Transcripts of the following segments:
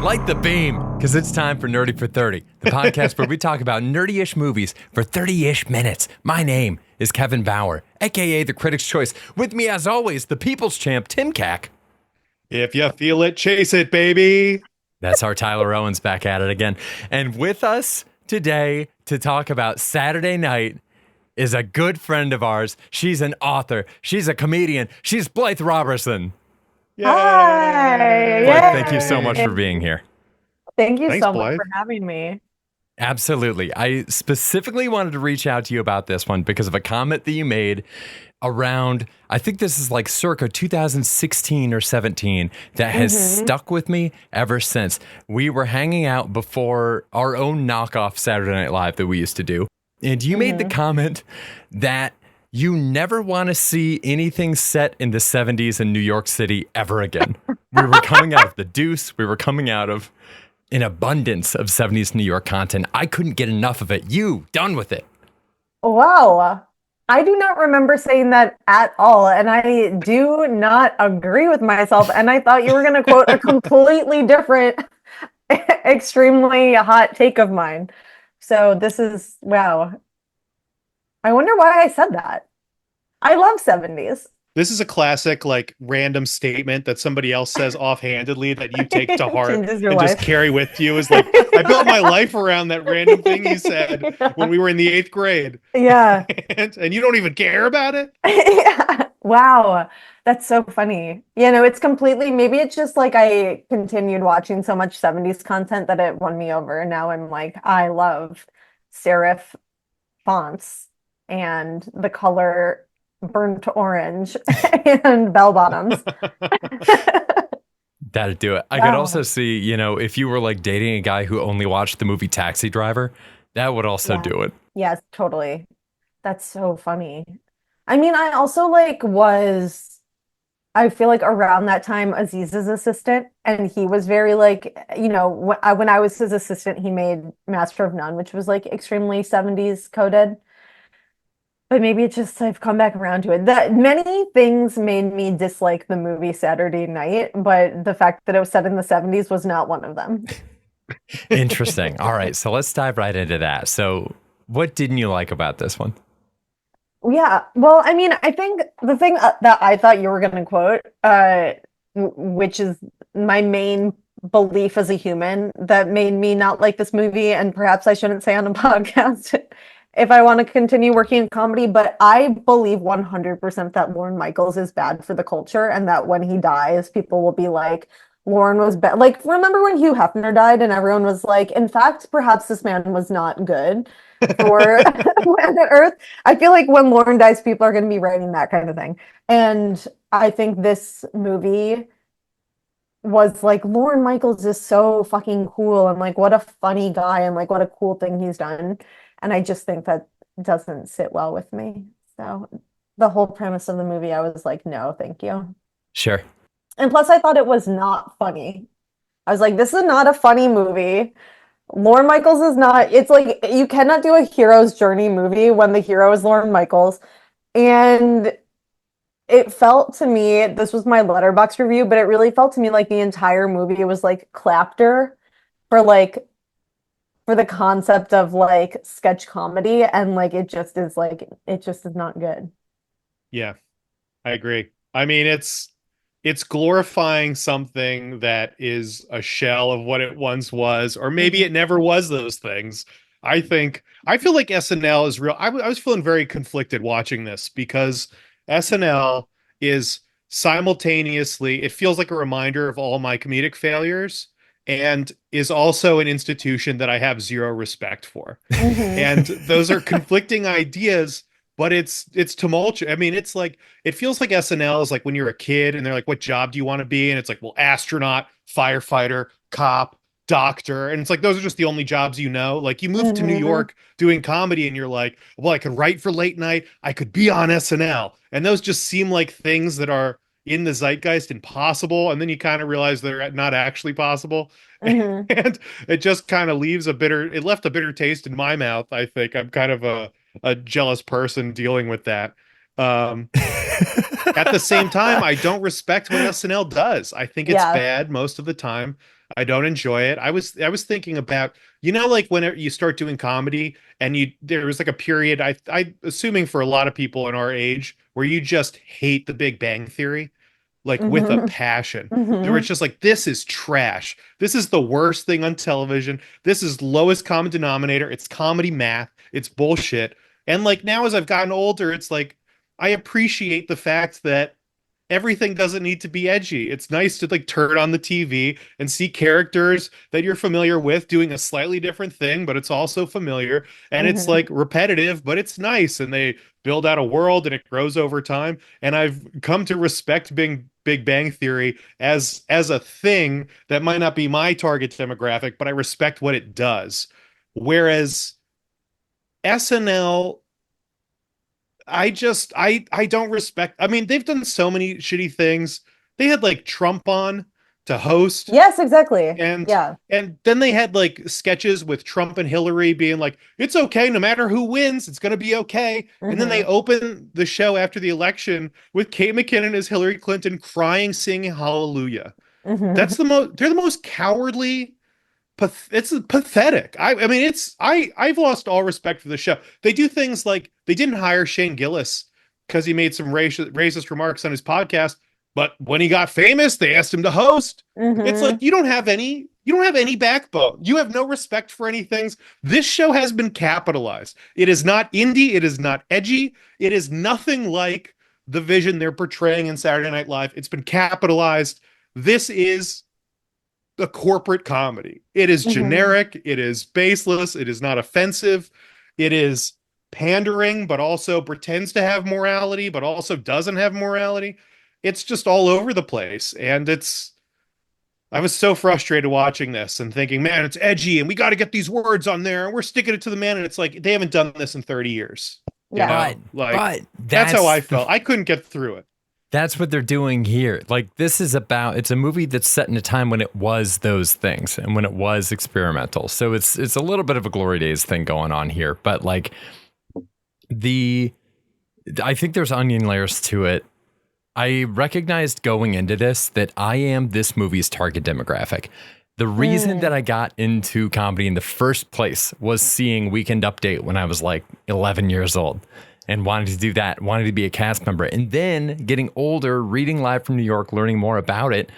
Light the beam, because it's time for Nerdy for 30, the podcast where we talk about nerdy-ish movies for 30-ish minutes. My name is Kevin Bauer, a.k.a. the Critics' Choice. With me, as always, the People's Champ, Tim Cack. If you feel it, chase it, baby. That's our Tyler Owens back at it again. And with us today to talk about Saturday Night is a good friend of ours. She's an author. She's a comedian. She's Blythe Roberson. Yay. Hi. Blythe, thank you so much for being here. Thank you Thanks, so Blythe. much for having me. Absolutely. I specifically wanted to reach out to you about this one because of a comment that you made around, I think this is like circa 2016 or 17, that has stuck with me ever since. We were hanging out before our own knockoff Saturday Night Live that we used to do. And you made the comment that you never want to see anything set in the 70s in New York City ever again. We were coming out of The Deuce. We were coming out of an abundance of 70s New York content. I couldn't get enough of it. You, done with it. Wow. I do not remember saying that at all. And I do not agree with myself. And I thought you were going to quote a completely different, extremely hot take of mine. So this is, wow. I wonder why I said that. I love 70s. This is a classic, like, random statement that somebody else says offhandedly that you take to heart and Changes your just life. carry with you. Is like, I built my life around that random thing you said when we were in the 8th grade. Yeah. And you don't even care about it? Yeah. Wow. That's so funny. You know, it's completely, maybe it's just like I continued watching so much 70s content that it won me over. And now I'm like, I love serif fonts and the color burnt orange and bell bottoms. That'd do it. I could also see, you know, if you were like dating a guy who only watched the movie Taxi Driver, that would also do it. Yes, totally. That's so funny. I mean, I also I feel like around that time, Aziz's assistant, and he was very like, you know, when I was his assistant, he made Master of None, which was like extremely 70s coded. But maybe it's just I've come back around to it. That many things made me dislike the movie Saturday Night, but the fact that it was set in the 70s was not one of them. Interesting. All right, so let's dive right into that. So what didn't you like about this one? Yeah, well, I mean, I think the thing that I thought you were going to quote, which is my main belief as a human that made me not like this movie, and perhaps I shouldn't say on a podcast if I want to continue working in comedy, but I believe 100% that Lorne Michaels is bad for the culture, and that when he dies, people will be like, Lorne was bad. Like, remember when Hugh Hefner died and everyone was like, in fact, perhaps this man was not good for planet Earth. I feel like when Lorne dies, people are going to be writing that kind of thing. And I think this movie was like, Lorne Michaels is so fucking cool, and like, what a funny guy, and like, what a cool thing he's done. And I just think that doesn't sit well with me. So the whole premise of the movie, I was like, no, thank you. Sure. And plus, I thought it was not funny. I was like, this is not a funny movie. Lorne Michaels is not, it's like, you cannot do a hero's journey movie when the hero is Lorne Michaels. And it felt to me, this was my Letterboxd review, but it really felt to me like the entire movie was like clapter for the concept of like sketch comedy. And like, it just is not good. Yeah, I agree. I mean, it's glorifying something that is a shell of what it once was, or maybe it never was those things. I feel like SNL is real. I was feeling very conflicted watching this because SNL is simultaneously, it feels like a reminder of all my comedic failures, and is also an institution that I have zero respect for. And those are conflicting ideas. But it's tumultuous. I mean, it's like, it feels like SNL is like when you're a kid and they're like, what job do you want to be? And it's like, well, astronaut, firefighter, cop, doctor. And it's like, those are just the only jobs you know. Like, you move to New York doing comedy and you're like, well, I could write for late night. I could be on SNL. And those just seem like things that are in the zeitgeist and possible. And then you kind of realize they're not actually possible. And it just kind of it left a bitter taste in my mouth. I think I'm kind of a jealous person dealing with that. At the same time, I don't respect what SNL does. I think it's Yeah. bad most of the time. I don't enjoy it. I was thinking about, like when you start doing comedy and there was like a period, I assuming for a lot of people in our age, where you just hate the Big Bang Theory, like with a passion. Where it's just like, this is trash. This is the worst thing on television. This is lowest common denominator. It's comedy math. It's bullshit. And like now as I've gotten older, it's like I appreciate the fact that everything doesn't need to be edgy. It's nice to like turn on the TV and see characters that you're familiar with doing a slightly different thing, but it's also familiar, and it's like repetitive, but it's nice, and they build out a world and it grows over time. And I've come to respect Big Bang Theory as a thing that might not be my target demographic, but I respect what it does. Whereas SNL, I don't respect. I mean, they've done so many shitty things. They had like Trump on to host. Yes, exactly. And yeah. And then they had like sketches with Trump and Hillary being like, it's okay, no matter who wins, it's gonna be okay. And then they open the show after the election with Kate McKinnon as Hillary Clinton crying, singing hallelujah. That's they're the most cowardly. It's pathetic. I mean, I've lost all respect for the show. They do things like they didn't hire Shane Gillis because he made some racist remarks on his podcast, but when he got famous, they asked him to host. It's like you don't have any backbone. You have no respect for any things. This show has been capitalized. It is not indie. It is not edgy. It is nothing like the vision they're portraying in Saturday Night Live. It's been capitalized. This is a corporate comedy. It is generic. It is baseless. It is not offensive. It is pandering, but also pretends to have morality, but also doesn't have morality. It's just all over the place. And I was so frustrated watching this and thinking, man, it's edgy and we got to get these words on there and we're sticking it to the man. And it's like, they haven't done this in 30 years. Yeah. But that's how I felt. I couldn't get through it. That's what they're doing here. Like, this is it's a movie that's set in a time when it was those things and when it was experimental. So it's a little bit of a glory days thing going on here. But like I think there's onion layers to it. I recognized going into this that I am this movie's target demographic. The reason that I got into comedy in the first place was seeing Weekend Update when I was like 11 years old. And wanted to do that, wanted to be a cast member. And then getting older, reading Live from New York, learning more about it,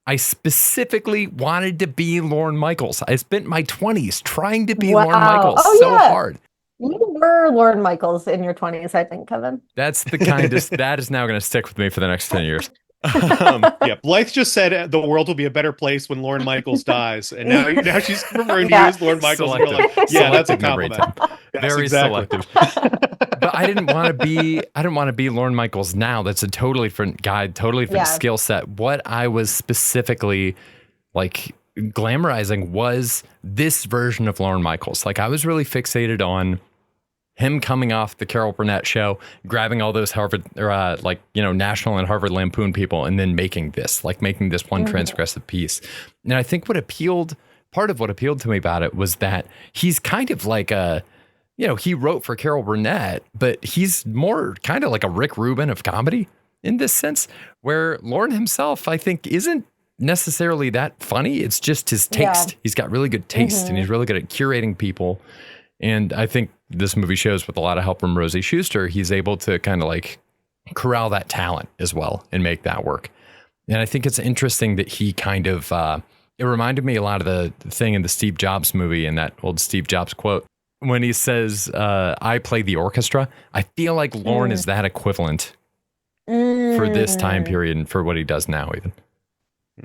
I specifically wanted to be Lorne Michaels. I spent my 20s trying to be Lorne Michaels hard. You were Lorne Michaels in your 20s, I think, Kevin. That's the kindest. That is now going to stick with me for the next 10 years. Blythe just said the world will be a better place when Lorne Michaels dies, and now she's referring to you as Lorne Michaels. That's a compliment. Very selective. But I didn't want to be Lorne Michaels now. That's a totally different guy, totally different skill set. What I was specifically like glamorizing was this version of Lorne Michaels. Like, I was really fixated on him coming off the Carol Burnett show, grabbing all those Harvard, National and Harvard Lampoon people, and then making this one transgressive piece. And I think part of what appealed to me about it was that he's kind of like he wrote for Carol Burnett, but he's more kind of like a Rick Rubin of comedy in this sense, where Lorne himself, I think, isn't necessarily that funny. It's just his taste. Yeah. He's got really good taste, and he's really good at curating people. And I think this movie shows, with a lot of help from Rosie Schuster, he's able to kind of like corral that talent as well and make that work. And I think it's interesting that he kind of, it reminded me a lot of the thing in the Steve Jobs movie, and that old Steve Jobs quote, when he says, I play the orchestra. I feel like Lorne is that equivalent for this time period and for what he does now even.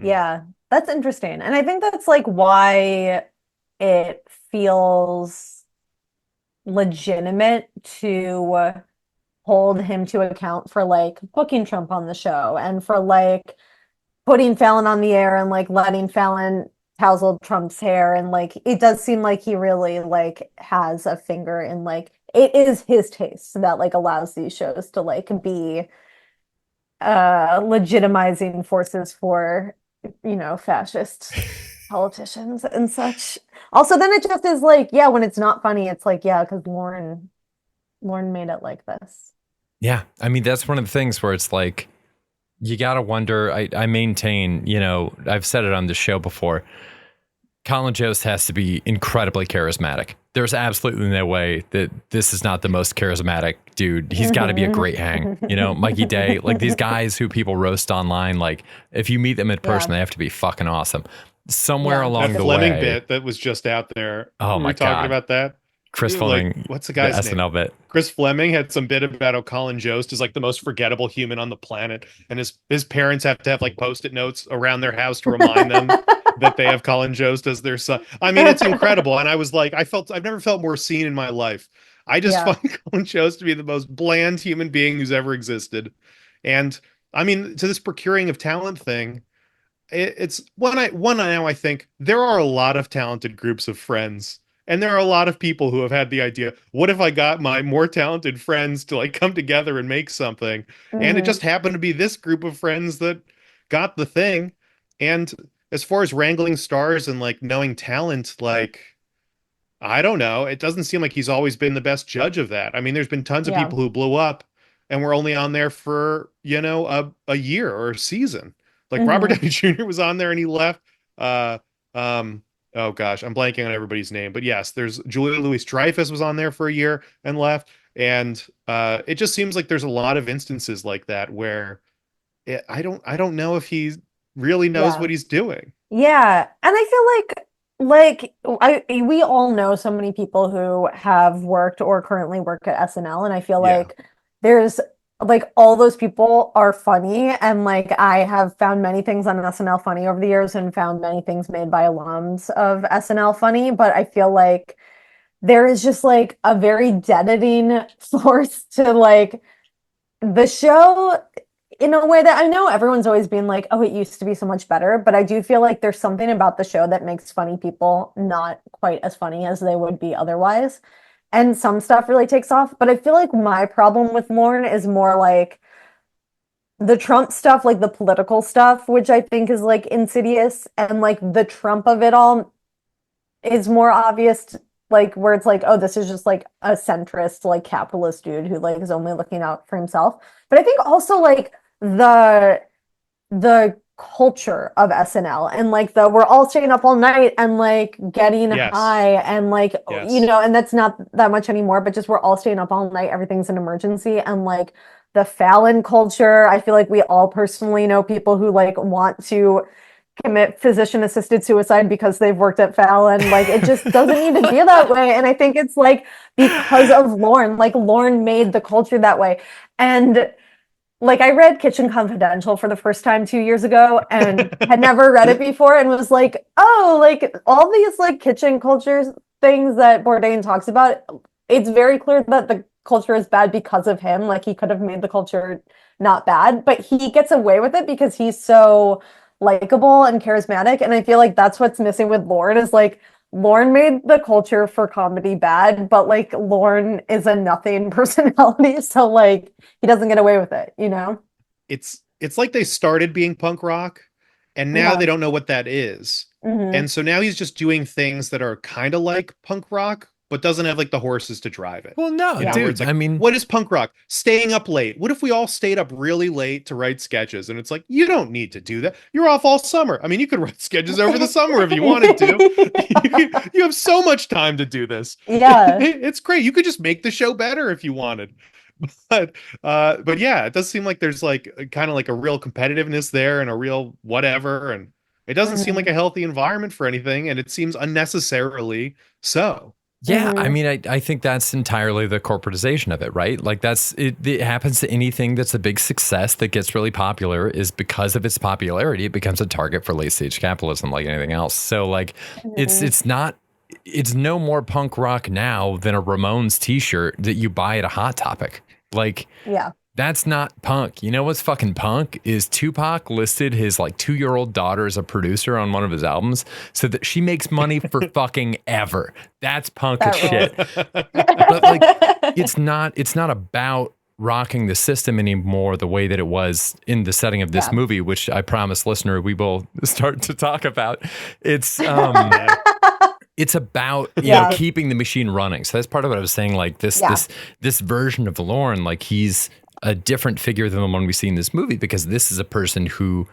Yeah, that's interesting. And I think that's like why it feels legitimate to hold him to account for like booking Trump on the show and for like putting Fallon on the air and like letting Fallon tousle Trump's hair. And like, it does seem like he really like has a finger in like, it is his taste that like allows these shows to like be legitimizing forces for, fascist politicians and such. Also, then it just is like, when it's not funny, it's like, because Lorne made it like this. Yeah. I mean, that's one of the things where it's like, you gotta wonder. I maintain, I've said it on the show before. Colin Jost has to be incredibly charismatic. There's absolutely no way that this is not the most charismatic dude. He's got to be a great hang. Mikey Day, like these guys who people roast online, like if you meet them in person, they have to be fucking awesome. Somewhere along that the Fleming way. bit that was just out there. Oh we my were talking God. about that. Chris Fleming. What's the guy's name? SNL bit. Chris Fleming had some bit about how Colin Jost is like the most forgettable human on the planet, and his parents have to have like post-it notes around their house to remind them that they have Colin Jost as their son. I mean, it's incredible. And I was like, I've never felt more seen in my life. I just find Colin Jost to be the most bland human being who's ever existed. And I mean, to this procuring of talent thing, it's now I think there are a lot of talented groups of friends. And there are a lot of people who have had the idea, what if I got my more talented friends to like come together and make something? And it just happened to be this group of friends that got the thing. And as far as wrangling stars and like knowing talent, like, I don't know. It doesn't seem like he's always been the best judge of that. I mean, there's been tons of people who blew up and were only on there for, a year or a season. Like Robert Downey Jr. was on there and he left. Oh gosh, I'm blanking on everybody's name, but yes, there's Julia Louis-Dreyfus was on there for a year and left, and it just seems like there's a lot of instances like that where I don't know if he really knows what he's doing. Yeah, and I feel like we all know so many people who have worked or currently work at SNL, and I feel like there's like all those people are funny, and like I have found many things on SNL funny over the years and found many things made by alums of SNL funny, but I feel like there is just like a very deadening force to like the show in a way that I know everyone's always been like, oh, it used to be so much better, but I do feel like there's something about the show that makes funny people not quite as funny as they would be otherwise. And some stuff really takes off. But I feel like my problem with Lorne is more like the Trump stuff, like the political stuff, which I think is like insidious. And like the Trump of it all is more obvious, like where it's like, oh, this is just like a centrist, like capitalist dude who like is only looking out for himself. But I think also like the culture of SNL and like we're all staying up all night and like getting high and like and that's not that much anymore, but just we're all staying up all night, everything's an emergency, and like the Fallon culture. I feel like we all personally know people who like want to commit physician assisted suicide because they've worked at Fallon. Like it just doesn't need to be that way, and I think it's like because of Lorne. Like Lorne made the culture that way. And like I read Kitchen Confidential for the first time 2 years ago and had never read it before and was like, oh, like all these like kitchen cultures things that Bourdain talks about, it's very clear that the culture is bad because of him. Like he could have made the culture not bad, but he gets away with it because he's so likable and charismatic. And I feel like that's what's missing with Lorne is like Lorne made the culture for comedy bad, but like Lorne is a nothing personality, so like he doesn't get away with it, It's like they started being punk rock and now they don't know what that is. And so now he's just doing things that are kind of like punk rock, but doesn't have like the horses to drive it. Well, no, dude. Like, I mean, what is punk rock? Staying up late. What if we all stayed up really late to write sketches? And it's like, you don't need to do that. You're off all summer. I mean, you could write sketches over the summer if you wanted to. You have so much time to do this. Yeah. It's great. You could just make the show better if you wanted. But yeah, it does seem like there's like kind of like a real competitiveness there and a real whatever. And it doesn't seem like a healthy environment for anything. And it seems unnecessarily so. Yeah, I mean, I think that's entirely the corporatization of it, right? Like it happens to anything that's a big success that gets really popular is because of its popularity, it becomes a target for late stage capitalism like anything else. So like it's no more punk rock now than a Ramones t-shirt that you buy at a Hot Topic. Like, that's not punk. You know what's fucking punk is Tupac listed his like 2-year-old daughter as a producer on one of his albums so that she makes money for fucking ever. That's punk as shit. But like, it's not about rocking the system anymore the way that it was in the setting of this movie, which I promise listener we will start to talk about. It's it's about keeping the machine running. So that's part of what I was saying. Like this version of Lorne, like he's a different figure than the one we see in this movie, because this is a person who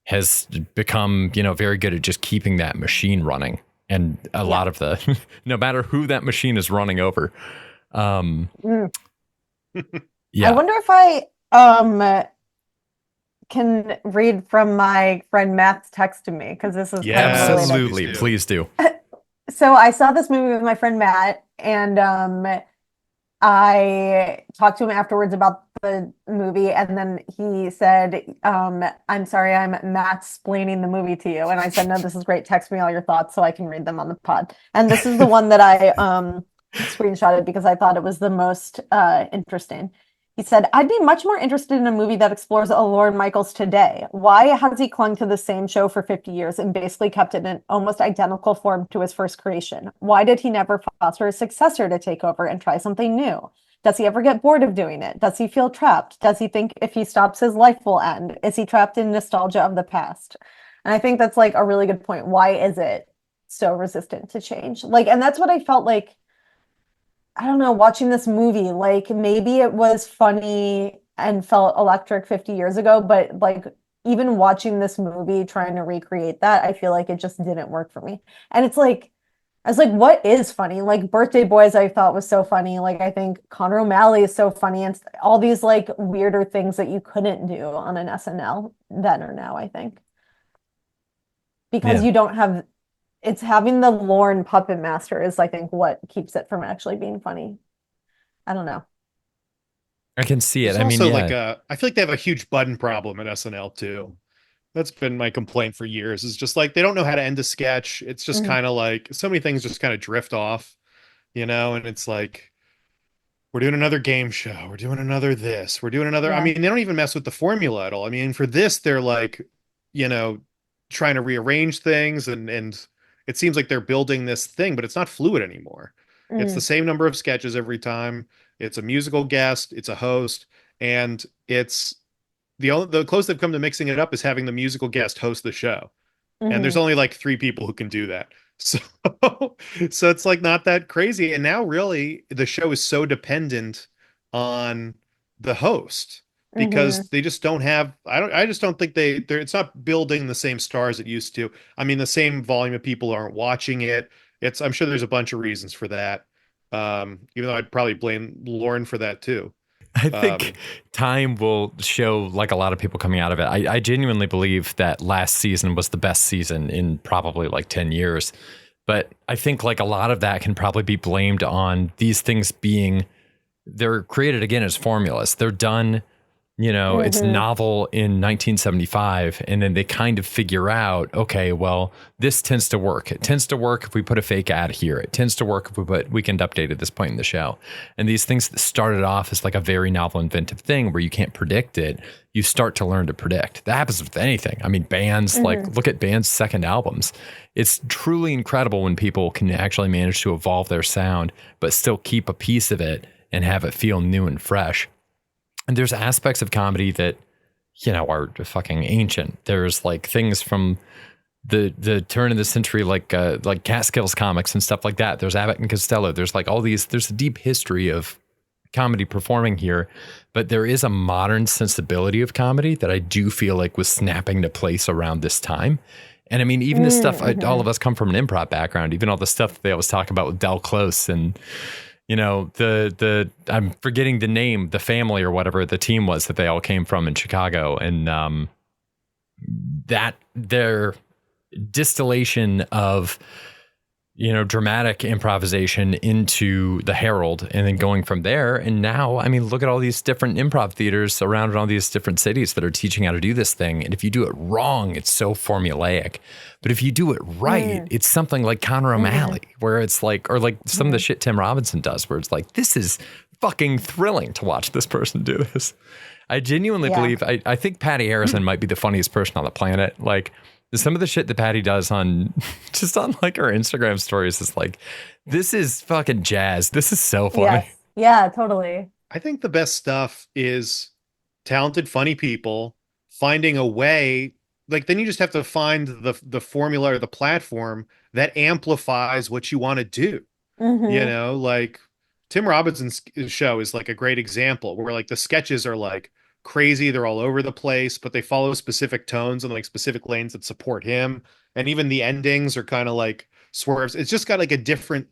has become, very good at just keeping that machine running. And a lot of the, no matter who that machine is running over. Yeah. I wonder if I can read from my friend Matt's text to me, because this is kind of related. Absolutely. Please do. So I saw this movie with my friend Matt, and I talked to him afterwards about the movie, and then he said, I'm sorry, I'm Matt-splaining the movie to you. And I said, no, this is great. Text me all your thoughts so I can read them on the pod. And this is the one that I screenshotted because I thought it was the most interesting. He said, I'd be much more interested in a movie that explores a Lorne Michaels today. Why has he clung to the same show for 50 years and basically kept it in an almost identical form to his first creation? Why did he never foster a successor to take over and try something new? Does he ever get bored of doing it? Does he feel trapped? Does he think if he stops, his life will end? Is he trapped in nostalgia of the past? And I think that's like a really good point. Why is it so resistant to change? And that's what I felt like, I don't know, watching this movie. Maybe it was funny and felt electric 50 years ago, but even watching this movie, trying to recreate that, I feel like it just didn't work for me. And it's like, I was like, what is funny? Birthday Boys, I thought was so funny. I think Connor O'Malley is so funny, and all these weirder things that you couldn't do on an SNL then or now, I think. Because you don't have, it's having the Lorne puppet master is, I think, what keeps it from actually being funny. I don't know. I can see it. I feel like they have a huge button problem at SNL too. That's been my complaint for years. Is just they don't know how to end a sketch. It's just kind of so many things just kind of drift off, and it's we're doing another game show. We're doing another this. We're doing another. Yeah. I mean, they don't even mess with the formula at all. I mean, for this, they're trying to rearrange things, and it seems like they're building this thing, but it's not fluid anymore. It's the same number of sketches every time. It's a musical guest. It's a host, and it's the closest they've come to mixing it up is having the musical guest host the show. And there's only 3 people who can do that. So it's not that crazy. And now really the show is so dependent on the host because they just don't have, I just don't think it's not building the same stars it used to. I mean, the same volume of people aren't watching it. I'm sure there's a bunch of reasons for that. Even though I'd probably blame Lorne for that too. I think time will show a lot of people coming out of it. I genuinely believe that last season was the best season in probably 10 years. But I think a lot of that can probably be blamed on these things they're created again as formulas. They're done, it's novel in 1975. And then they kind of figure out, okay, well, this tends to work. It tends to work if we put a fake ad here. It tends to work if we put Weekend Update at this point in the show. And these things that started off as a very novel, inventive thing where you can't predict it, you start to learn to predict. That happens with anything. I mean, bands, look at bands' second albums. It's truly incredible when people can actually manage to evolve their sound, but still keep a piece of it and have it feel new and fresh. And there's aspects of comedy that, are fucking ancient. There's things from the turn of the century, like Catskills comics and stuff like that. There's Abbott and Costello. There's all these, there's a deep history of comedy performing here, but there is a modern sensibility of comedy that I do feel was snapping to place around this time. And I mean, even the stuff, all of us come from an improv background, even all the stuff that they always talk about with Del Close and, the I'm forgetting the name, the family or whatever the team was that they all came from in Chicago. And that their distillation of, dramatic improvisation into the Herald and then going from there. And now, I mean, look at all these different improv theaters around in all these different cities that are teaching how to do this thing. And if you do it wrong, it's so formulaic. But if you do it right, it's something like Connor O'Malley, where it's or some of the shit Tim Robinson does, where it's this is fucking thrilling to watch this person do this. I genuinely believe, I think Patty Harrison might be the funniest person on the planet. Some of the shit that Patty does on her Instagram stories is this is fucking jazz. This is so funny. Yes. Yeah, totally. I think the best stuff is talented, funny people finding a way. Then you just have to find the formula or the platform that amplifies what you want to do. Tim Robinson's show is like a great example where like the sketches are like crazy, they're all over the place, but they follow specific tones and like specific lanes that support him. And even the endings are kind of like swerves. It's just got like a different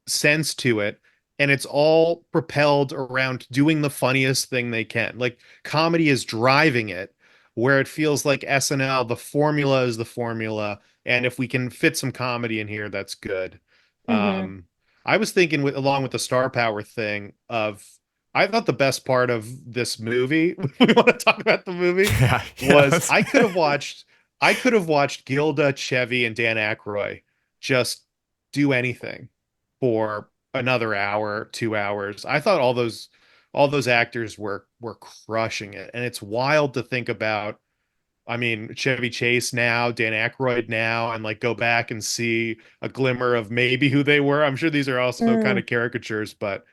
sense to it. And it's all propelled around doing the funniest thing they can. Like comedy is driving it, where it feels like SNL, the formula is the formula. And if we can fit some comedy in here, that's good. Mhm. I was thinking along with the star power thing of, I thought the best part of this movie, we want to talk about the movie, Yeah, was yes. I could have watched Gilda, Chevy, and Dan Aykroyd just do anything for another hour, 2 hours. I thought all those actors were crushing it. And it's wild to think about. I mean, Chevy Chase now, Dan Aykroyd now, and like go back and see a glimmer of maybe who they were. I'm sure these are also kind Mm. of caricatures, but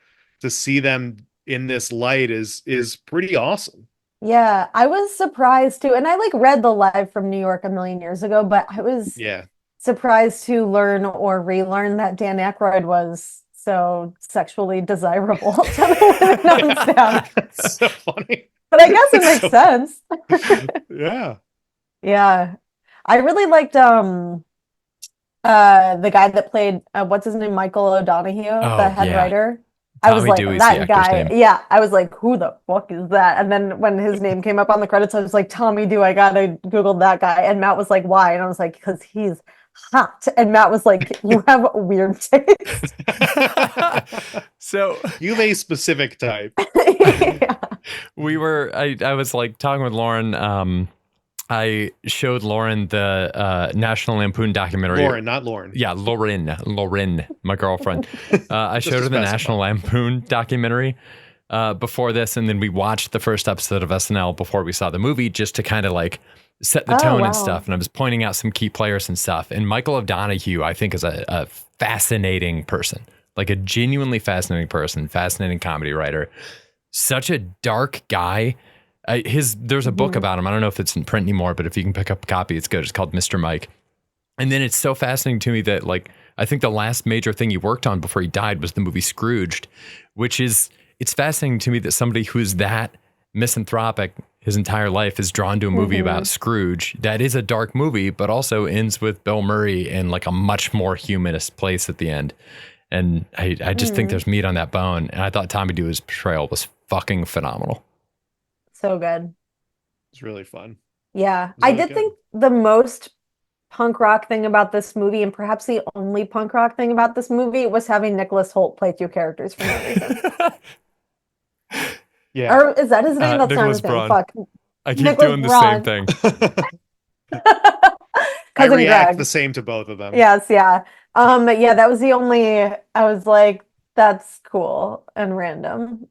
to see them in this light is pretty awesome. Yeah, I was surprised too. And I like read the Live from New York a million years ago, but I was Yeah. surprised to learn or relearn that Dan Aykroyd was so sexually desirable to the women on Yeah. staff. It's so funny. But I guess it It's makes so sense. yeah. Yeah. I really liked the guy that played what's his name? Michael O'Donoghue, the Oh head yeah, writer. I was Tommy like, Dewey's the that actor's guy. name. Yeah, I was like, who the fuck is that? And then when his name came up on the credits, I was like, Tommy Dewey, I gotta Google that guy. And Matt was like, why? And I was like, because he's hot. And Matt was like, you have a weird taste. So You have a specific type. Yeah. I was like talking with Lauren. I showed Lauren the National Lampoon documentary. Lauren, not Lauren. Yeah, Lauren, my girlfriend. I Just showed to her the specify. National Lampoon documentary before this, and then we watched the first episode of SNL before we saw the movie, just to kind of like set the Oh, tone wow. and stuff. And I was pointing out some key players and stuff. And Michael O'Donoghue, I think, is a fascinating person, like a genuinely fascinating person, fascinating comedy writer. Such a dark guy. There's a book Mhm. about him. I don't know if it's in print anymore, but if you can pick up a copy, it's good. It's called Mr. Mike. And then it's so fascinating to me that like I think the last major thing he worked on before he died was the movie Scrooged, which is it's fascinating to me that somebody who's that misanthropic his entire life is drawn to a movie about Scrooge that is a dark movie, but also ends with Bill Murray in like a much more humanist place at the end. And I just think there's meat on that bone. And I thought Tommy Dewey's portrayal was fucking phenomenal. So good. It's really fun. Yeah. It's I really did good. think the most punk rock thing about this movie, and perhaps the only punk rock thing about this movie, was having Nicholas Hoult play two characters for no reason. Yeah. Or is that his name? That's not Nicholas his name. Braun. Fuck. I keep Nicholas doing the Braun. same thing. I Cousin react Greg. the same to both of them. Yes, yeah. Yeah, that was the only I was like, that's cool and random.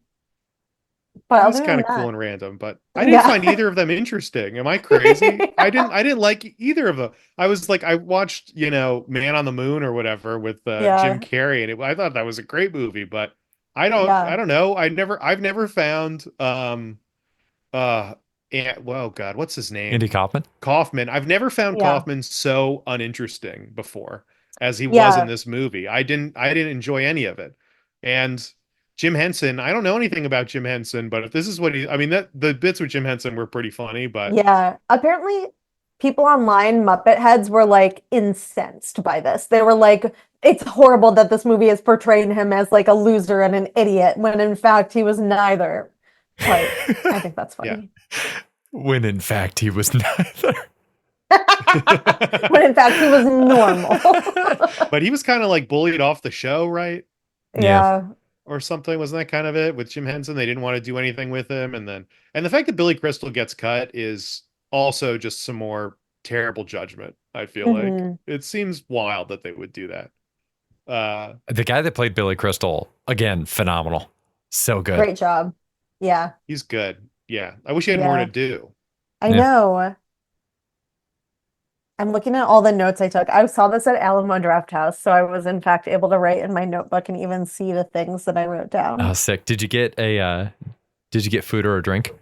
But That's other kind than of cool that, and random, but I didn't find either of them interesting. Am I crazy? I didn't like either of them. I was like, I watched, Man on the Moon or whatever with Yeah. Jim Carrey, and I thought that was a great movie, but I Yeah. don't know. I've never found, well, God, what's his name? Andy Kaufman. Kaufman. I've never found Yeah. Kaufman so uninteresting before as he was Yeah. in this movie. I didn't enjoy any of it. And Jim Henson, I don't know anything about Jim Henson, but if this is what the bits with Jim Henson were pretty funny, but Yeah. Apparently, people online, Muppet heads, were like incensed by this. They were like, it's horrible that this movie is portraying him as like a loser and an idiot, when in fact he was neither. Like, I think that's Yeah. funny. When in fact he was neither. When in fact he was normal. but he was kind of like bullied off the show, right? Yeah. Or something. Wasn't that kind of it with Jim Henson? They didn't want to do anything with him. And the fact that Billy Crystal gets cut is also just some more terrible judgment. I feel like Mhm. it seems wild that they would do that. The guy that played Billy Crystal, again, phenomenal. So good. Great job. Yeah. He's good. Yeah. I wish he had more Yeah. to do. I Yeah. know. I'm looking at all the notes I took. I saw this at Alamo Draft House, so I was in fact able to write in my notebook and even see the things that I wrote down. Oh, sick. Did you get food or a drink?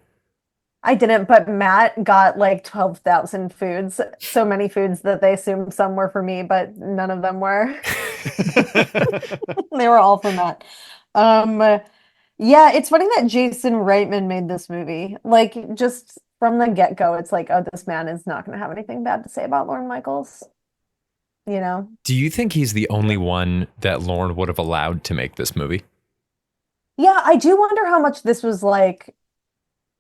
I didn't, but Matt got like 12,000 foods. So many foods that they assumed some were for me, but none of them were. They were all for Matt. Yeah, it's funny that Jason Reitman made this movie. Like, just from the get-go, it's like, oh, this man is not going to have anything bad to say about Lorne Michaels, you know? Do you think he's the only one that Lorne would have allowed to make this movie? Yeah, I do wonder how much this was like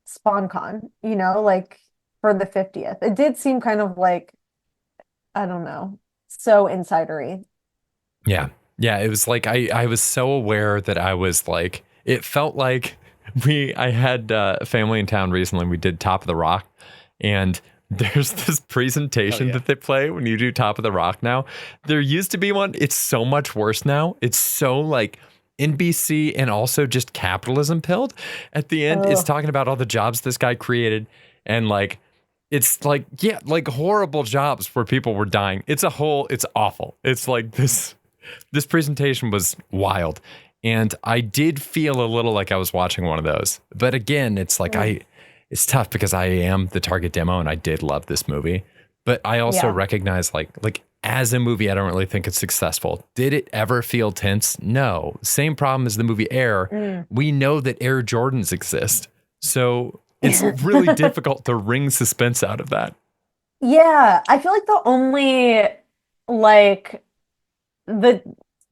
SpawnCon, like for the 50th. It did seem kind of like, I don't know, so insidery. Yeah. Yeah. It was like, I was so aware that I was like, it felt like I had a family in town recently. We did Top of the Rock, and there's this presentation that they play when you do Top of the Rock now. There used to be one. It's so much worse now. It's so like NBC and also just capitalism pilled. At the end, it's talking about all the jobs this guy created, and like, it's like, yeah, like horrible jobs where people were dying. It's awful. It's like this presentation was wild. And I did feel a little like I was watching one of those. But again, it's like it's tough because I am the target demo and I did love this movie. But I also recognize like as a movie, I don't really think it's successful. Did it ever feel tense? No. Same problem as the movie Air. We know that Air Jordans exist. So it's really difficult to wring suspense out of that. Yeah, I feel like the only like the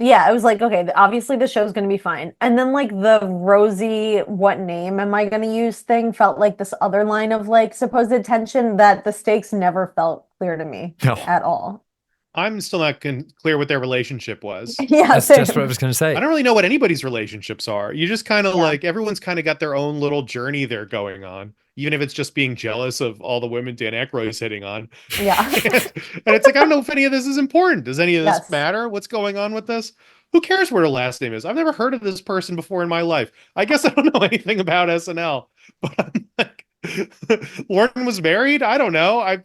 I was like, okay, obviously the show's gonna be fine. And then like the Rosie, what name am I gonna use thing felt like this other line of like supposed tension that the stakes never felt clear to me at all. I'm still not clear what their relationship was. Yeah, that's just what I was going to say. I don't really know what anybody's relationships are. You just kind of like, everyone's kind of got their own little journey they're going on, even if it's just being jealous of all the women Dan Aykroyd's hitting on. Yeah. And it's like, I don't know if any of this is important. Does any of this matter? What's going on with this? Who cares what her last name is? I've never heard of this person before in my life. I guess I don't know anything about SNL, but I'm like, Lorne was married. I don't know. I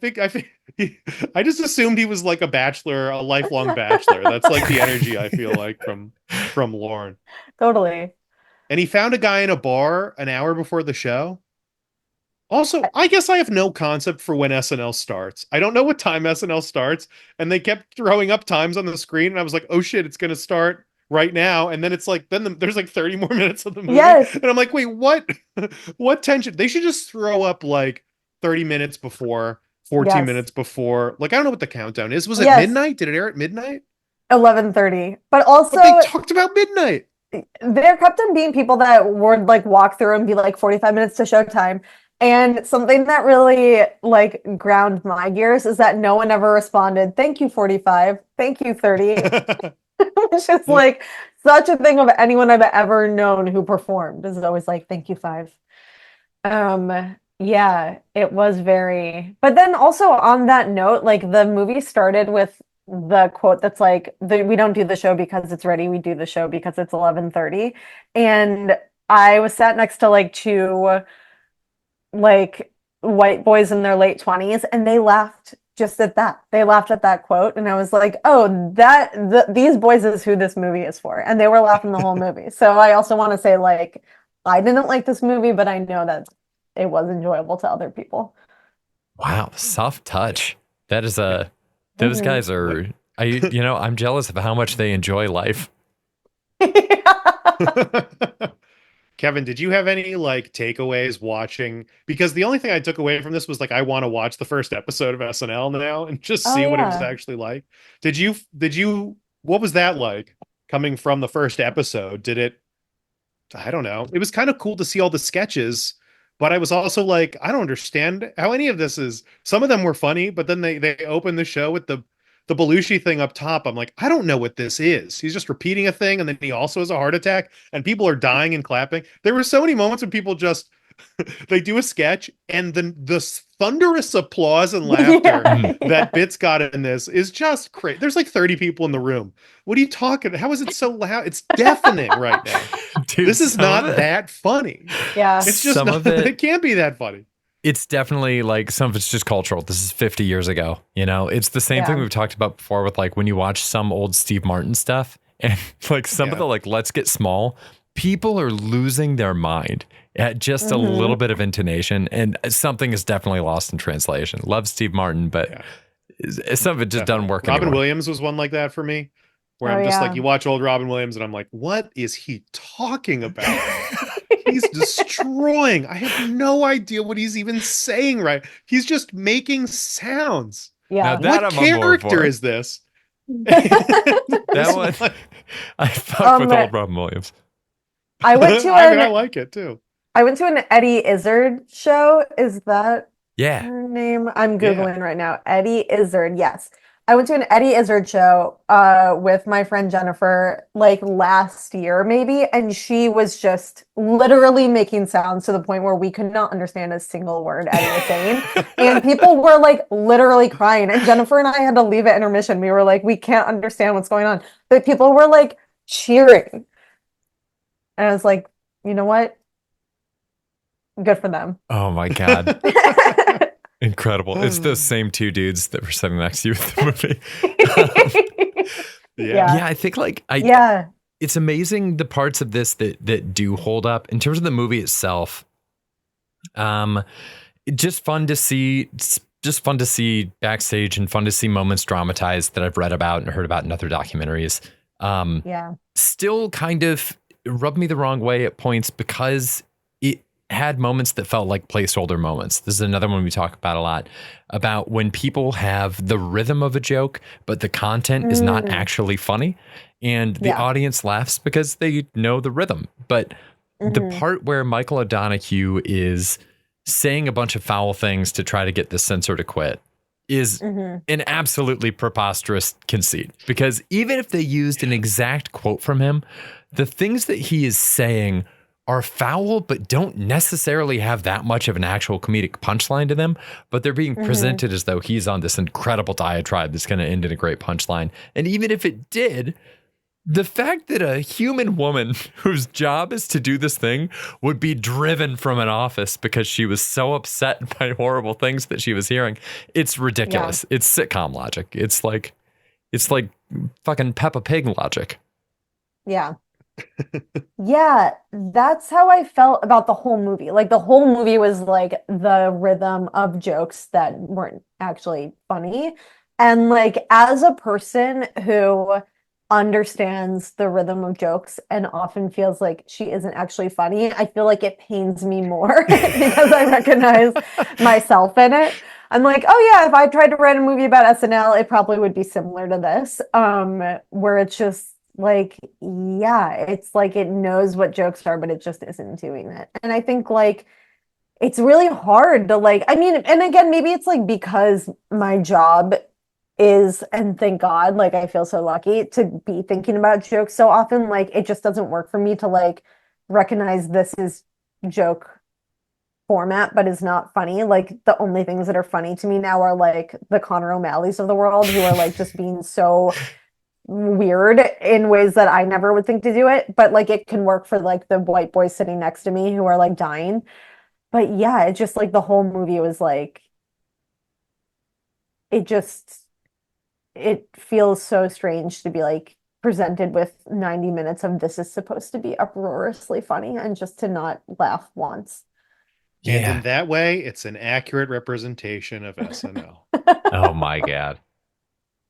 I just assumed he was like a bachelor, a lifelong bachelor. That's like the energy I feel like from Lorne. Totally. And he found a guy in a bar an hour before the show. Also, I guess I have no concept for when SNL starts. I don't know what time SNL starts, and they kept throwing up times on the screen, and I was like, "Oh shit, it's going to start right now." And then it's like, there's like 30 more minutes of the movie. Yes. And I'm like, wait, what? What tension? They should just throw up like 30 minutes before, 14 minutes before. Like, I don't know what the countdown is. Was it midnight? Did it air at midnight? 11:30. But also, they talked about midnight. There kept on being people that would like walk through and be like 45 minutes to showtime. And something that really like ground my gears is that no one ever responded, "Thank you, 45. Thank you, 30." It's just like such a thing of anyone I've ever known who performed is always like, "Thank you, 5." Yeah, it was very, but then also on that note, like the movie started with the quote that's like, we don't do the show because it's ready, we do the show because it's 11:30. And I was sat next to like two like white boys in their late 20s, and they laughed just at that. They laughed at that quote, and I was like, "Oh, these boys is who this movie is for." And they were laughing the whole movie. So I also want to say, like, I didn't like this movie, but I know that it was enjoyable to other people. Wow, soft touch. That is those guys are. I'm jealous of how much they enjoy life. Kevin, did you have any like takeaways watching? Because the only thing I took away from this was like, I want to watch the first episode of SNL now and just see what it was actually like. Did you, what was that like coming from the first episode? I don't know. It was kind of cool to see all the sketches, but I was also like, I don't understand how any of this is. Some of them were funny, but then they opened the show with the Belushi thing up top. I'm like, I don't know what this is. He's just repeating a thing, and then he also has a heart attack, and people are dying and clapping. There were so many moments when people just they do a sketch, and then the thunderous applause and laughter that Bits got in this is just crazy. There's like 30 people in the room. What are you talking? How is it so loud? It's deafening right now. Dude, this is not that funny. Yeah, it's just it can't be that funny. It's definitely like some of it's just cultural. This is 50 years ago. It's the same thing we've talked about before with like when you watch some old Steve Martin stuff and like some of the like Let's Get Small, people are losing their mind at just a little bit of intonation, and something is definitely lost in translation. Love Steve Martin, but some of it just doesn't work. Robin Williams was one like that for me. where Oh, I'm just yeah. like, you watch old Robin Williams and I'm like, what is he talking about? He's destroying. I have no idea what he's even saying, right? He's just making sounds. Now Yeah. that What I'm on board character for. is this? That one, I fuck with old Robin Williams. I went to I like it too. I went to an Eddie Izzard show. Is that Yeah. her name? I'm Googling right now. Eddie Izzard, yes. I went to an Eddie Izzard show with my friend Jennifer like last year maybe, and she was just literally making sounds to the point where we could not understand a single word Eddie was saying. And people were like literally crying. And Jennifer and I had to leave at intermission. We were like, we can't understand what's going on. But people were like cheering. And I was like, you know what? Good for them. Oh my God. Incredible. It's those same two dudes that were sitting next to you with the movie. Yeah, I think like it's amazing the parts of this that do hold up in terms of the movie itself. Just fun to see backstage and fun to see moments dramatized that I've read about and heard about in other documentaries. Still kind of rubbed me the wrong way at points because it had moments that felt like placeholder moments. This is another one we talk about a lot, about when people have the rhythm of a joke, but the content is not actually funny. And the audience laughs because they know the rhythm. But the part where Michael O'Donoghue is saying a bunch of foul things to try to get the censor to quit is an absolutely preposterous conceit. Because even if they used an exact quote from him, the things that he is saying are foul, but don't necessarily have that much of an actual comedic punchline to them, but they're being presented as though he's on this incredible diatribe that's going to end in a great punchline. And even if it did, the fact that a human woman whose job is to do this thing would be driven from an office because she was so upset by horrible things that she was hearing, it's ridiculous. It's sitcom logic. It's like fucking Peppa Pig logic. Yeah. Yeah, that's how I felt about the whole movie. Like the whole movie was like the rhythm of jokes that weren't actually funny. And like as a person who understands the rhythm of jokes and often feels like she isn't actually funny, I feel like it pains me more because I recognize myself in it. I'm like, oh yeah, if I tried to write a movie about SNL, it probably would be similar to this, where it's just like, it's like it knows what jokes are, but it just isn't doing it. And I think like it's really hard to like, I mean, and again, maybe it's like because my job is, and thank God, like I feel so lucky to be thinking about jokes so often, like it just doesn't work for me to like recognize this is joke format, but is not funny. Like the only things that are funny to me now are like the Connor O'Malley's of the world who are like just being so weird in ways that I never would think to do it, but like it can work for like the white boys sitting next to me who are like dying. But yeah, it just like the whole movie was like it feels so strange to be like presented with 90 minutes of this is supposed to be uproariously funny and just to not laugh once. And in that way, it's an accurate representation of SNL. Oh my God.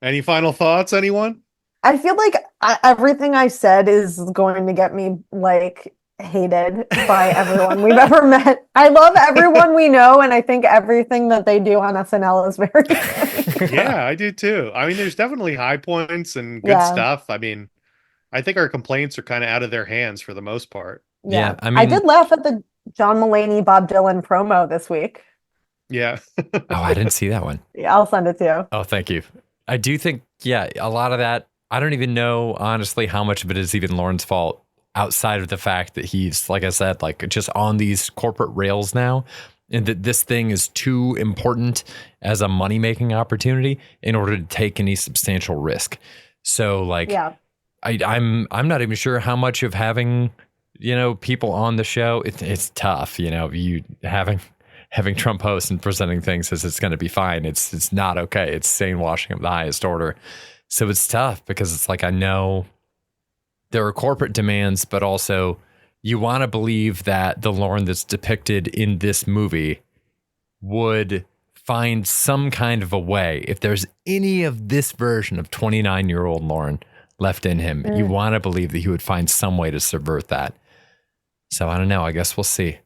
Any final thoughts, anyone? I feel like everything I said is going to get me like hated by everyone we've ever met. I love everyone we know, and I think everything that they do on SNL is very funny. Yeah, I do too. I mean, there's definitely high points and good stuff. I mean, I think our complaints are kind of out of their hands for the most part. Yeah, I mean, I did laugh at the John Mulaney, Bob Dylan promo this week. Yeah. Oh, I didn't see that one. Yeah, I'll send it to you. Oh, thank you. I do think, a lot of that, I don't even know, honestly, how much of it is even Lorne's fault outside of the fact that he's, like I said, like just on these corporate rails now, and that this thing is too important as a money-making opportunity in order to take any substantial risk. So like, I'm not even sure how much of having, people on the show, it's tough, you having Trump host and presenting things as it's going to be fine. It's not okay. It's sane washing of the highest order. So it's tough because it's like, I know there are corporate demands, but also you want to believe that the Lorne that's depicted in this movie would find some kind of a way, if there's any of this version of 29-year-old Lorne left in him. You want to believe that he would find some way to subvert that. So I don't know. I guess we'll see.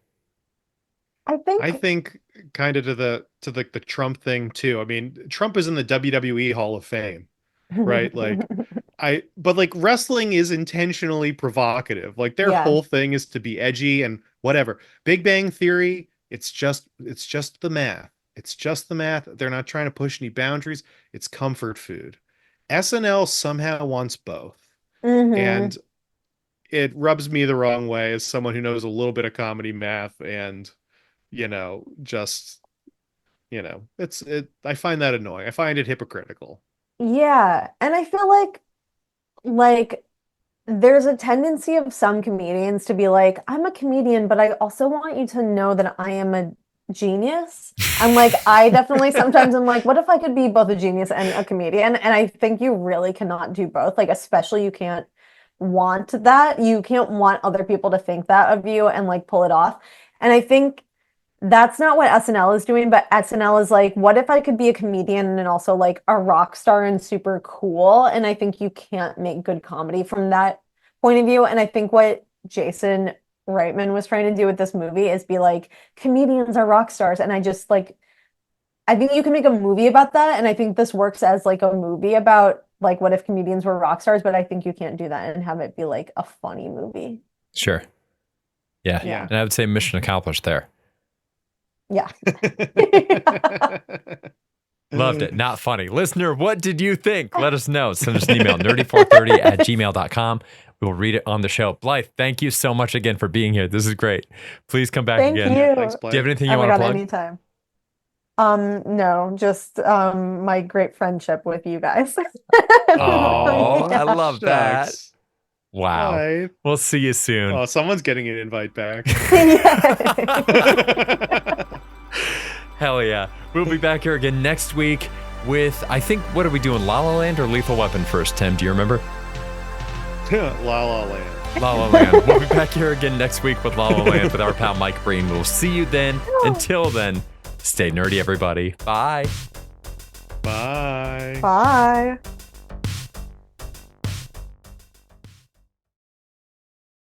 I think kind of to the Trump thing too. I mean, Trump is in the WWE Hall of Fame, right? Like but like wrestling is intentionally provocative. Like their whole thing is to be edgy and whatever. Big Bang Theory, it's just the math. It's just the math. They're not trying to push any boundaries. It's comfort food. SNL somehow wants both. And it rubs me the wrong way as someone who knows a little bit of comedy math and I find that annoying. I find it hypocritical. Yeah, and I feel like there's a tendency of some comedians to be like, I'm a comedian, but I also want you to know that I am a genius. And like, I definitely sometimes am like, what if I could be both a genius and a comedian? And I think you really cannot do both. Like, especially you can't want that. You can't want other people to think that of you and like pull it off. And I think that's not what SNL is doing, but SNL is like, what if I could be a comedian and also like a rock star and super cool? And I think you can't make good comedy from that point of view. And I think what Jason Reitman was trying to do with this movie is be like, comedians are rock stars. And I just like, I think you can make a movie about that. And I think this works as like a movie about like, what if comedians were rock stars? But I think you can't do that and have it be like a funny movie. Sure. Yeah. And I would say mission accomplished there. Yeah. Loved it. Not funny. Listener, what did you think? Let us know. Send us an email, nerdy430@gmail.com. We will read it on the show. Blythe, thank you so much again for being here. This is great. Please come back again. Thank you. Thanks, Blythe. Do you have anything you want to plug? Anytime. No, just my great friendship with you guys. Oh, I love that. Shucks. Wow. Bye. We'll see you soon. Oh, someone's getting an invite back. Hell yeah. We'll be back here again next week with, I think, what are we doing? La La Land or Lethal Weapon first, Tim? Do you remember? La La Land. La La Land. We'll be back here again next week with La La Land with our pal Mike Breen. We'll see you then. Until then, stay nerdy, everybody. Bye. Bye. Bye.